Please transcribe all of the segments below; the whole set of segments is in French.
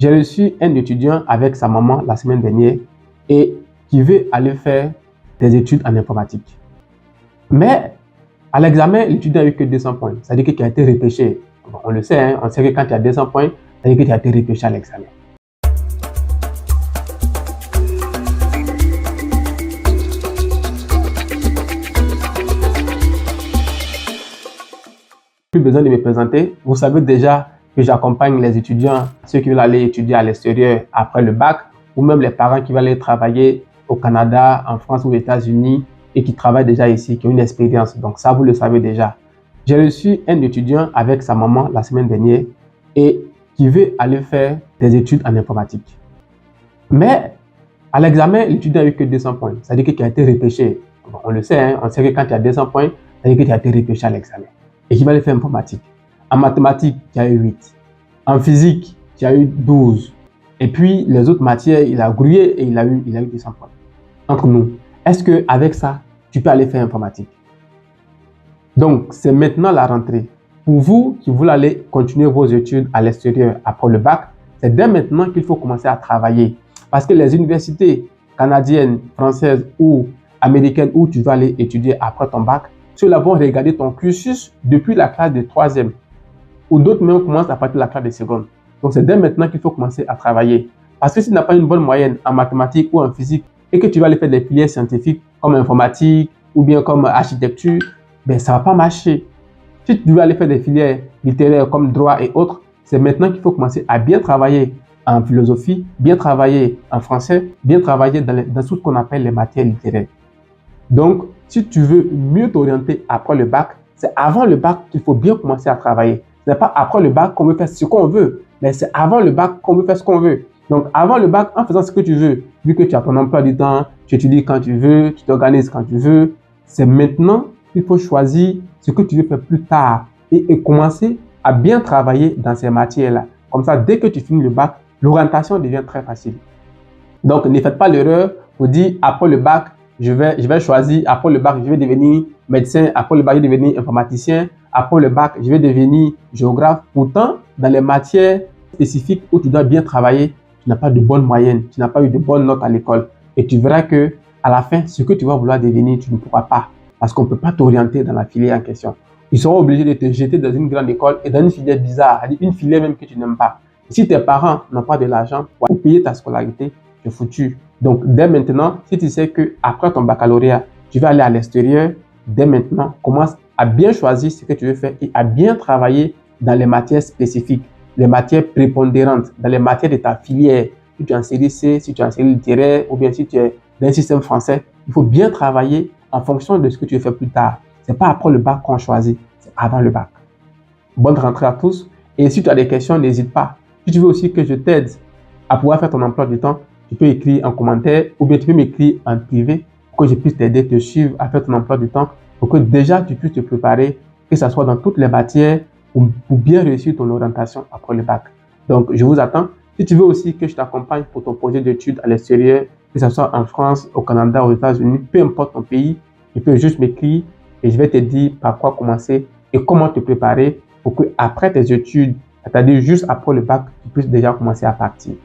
J'ai reçu un étudiant avec sa maman la semaine dernière et qui veut aller faire des études en informatique. Mais à l'examen, l'étudiant n'a eu que 200 points. C'est-à-dire qu'il a été repêché. Bon, on le sait, hein, on sait que quand tu as 200 points, c'est-à-dire que tu as été repêché à l'examen. Plus besoin de me présenter. Vous savez déjà que j'accompagne les étudiants, ceux qui veulent aller étudier à l'extérieur après le bac, ou même les parents qui veulent aller travailler au Canada, en France ou aux États-Unis et qui travaillent déjà ici, qui ont une expérience. Donc ça, vous le savez déjà. J'ai reçu un étudiant avec sa maman la semaine dernière et qui veut aller faire des études en informatique. Mais à l'examen, l'étudiant n'a eu que 200 points. C'est-à-dire qu'il a été repêché. Bon, on le sait, hein, on sait que quand tu as 200 points, c'est-à-dire que tu as été repêché à l'examen. Et qui va aller faire informatique. En mathématiques, tu as eu 8. En physique, tu as eu 12. Et puis, les autres matières, il a grouillé et il a eu 200 points. Entre nous, est-ce qu'avec ça, tu peux aller faire informatique? Donc, c'est maintenant la rentrée. Pour vous qui voulez aller continuer vos études à l'extérieur après le bac, c'est dès maintenant qu'il faut commencer à travailler. Parce que les universités canadiennes, françaises ou américaines où tu vas aller étudier après ton bac, ceux-là vont regarder ton cursus depuis la classe de 3e. Ou d'autres même commencent à partir de la classe de seconde. Donc, c'est dès maintenant qu'il faut commencer à travailler. Parce que si tu n'as pas une bonne moyenne en mathématiques ou en physique et que tu vas aller faire des filières scientifiques comme informatique ou bien comme architecture, ben, ça ne va pas marcher. Si tu veux aller faire des filières littéraires comme droit et autres, c'est maintenant qu'il faut commencer à bien travailler en philosophie, bien travailler en français, bien travailler dans tout ce qu'on appelle les matières littéraires. Donc, si tu veux mieux t'orienter après le bac, c'est avant le bac qu'il faut bien commencer à travailler. Ce n'est pas après le bac qu'on veut faire ce qu'on veut, mais c'est avant le bac qu'on veut faire ce qu'on veut. Donc, avant le bac, en faisant ce que tu veux, vu que tu as ton emploi du temps, tu étudies quand tu veux, tu t'organises quand tu veux, c'est maintenant qu'il faut choisir ce que tu veux faire plus tard et commencer à bien travailler dans ces matières-là. Comme ça, dès que tu finis le bac, l'orientation devient très facile. Donc, ne faites pas l'erreur pour dire après le bac, je vais choisir, après le bac, je vais devenir médecin, après le bac, je vais devenir informaticien, après le bac, je vais devenir géographe. Pourtant, dans les matières spécifiques où tu dois bien travailler, tu n'as pas de bonne moyenne, tu n'as pas eu de bonnes notes à l'école. Et tu verras que à la fin, ce que tu vas vouloir devenir, tu ne pourras pas. Parce qu'on ne peut pas t'orienter dans la filière en question. Ils seront obligés de te jeter dans une grande école et dans une filière bizarre, une filière même que tu n'aimes pas. Et si tes parents n'ont pas de l'argent pour payer ta scolarité, tu es foutu. Donc, dès maintenant, si tu sais qu'après ton baccalauréat, tu vas aller à l'extérieur, dès maintenant, commence à bien choisir ce que tu veux faire et à bien travailler dans les matières spécifiques, les matières prépondérantes, dans les matières de ta filière. Si tu es en série C, si tu es en série littéraire ou bien si tu es dans un système français, il faut bien travailler en fonction de ce que tu veux faire plus tard. Ce n'est pas après le bac qu'on choisit, c'est avant le bac. Bonne rentrée à tous. Et si tu as des questions, n'hésite pas. Si tu veux aussi que je t'aide à pouvoir faire ton emploi du temps, tu peux écrire en commentaire ou bien tu peux m'écrire en privé pour que je puisse t'aider, te suivre à faire ton emploi du temps pour que déjà tu puisses te préparer, que ce soit dans toutes les matières pour bien réussir ton orientation après le bac. Donc, je vous attends. Si tu veux aussi que je t'accompagne pour ton projet d'études à l'extérieur, que ce soit en France, au Canada, aux États-Unis, peu importe ton pays, tu peux juste m'écrire et je vais te dire par quoi commencer et comment te préparer pour que après tes études, c'est-à-dire juste après le bac, tu puisses déjà commencer à partir.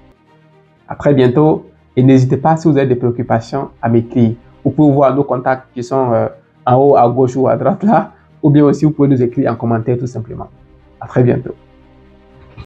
À très bientôt et n'hésitez pas si vous avez des préoccupations à m'écrire. Vous pouvez voir nos contacts qui sont en haut, à gauche ou à droite là, ou bien aussi vous pouvez nous écrire en commentaire tout simplement. À très bientôt.